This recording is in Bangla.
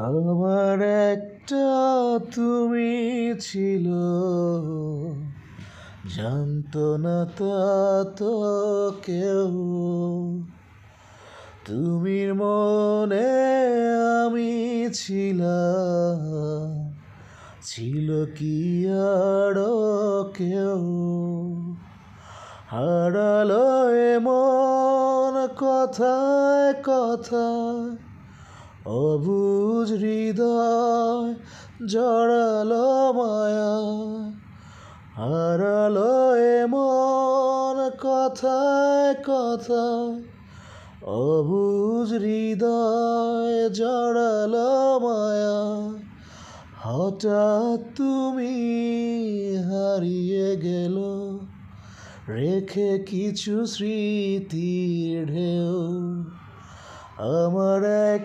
আমার একটা তুমি ছিল, জানতো না তা তো কেউ। তুমি মনে আমি ছিলাম, ছিল কি আরো কেউ। হারালো এমন কথায় কথায়, অবুঝ হৃদয় জড়ালো মায়া। হারালো এমন কথায় কথায়, অবুঝ হৃদয় জড়ালো মায়া। হঠাৎ তুমি হারিয়ে গেল, রেখে কিছু স্মৃতির ঢেউ। আমার এক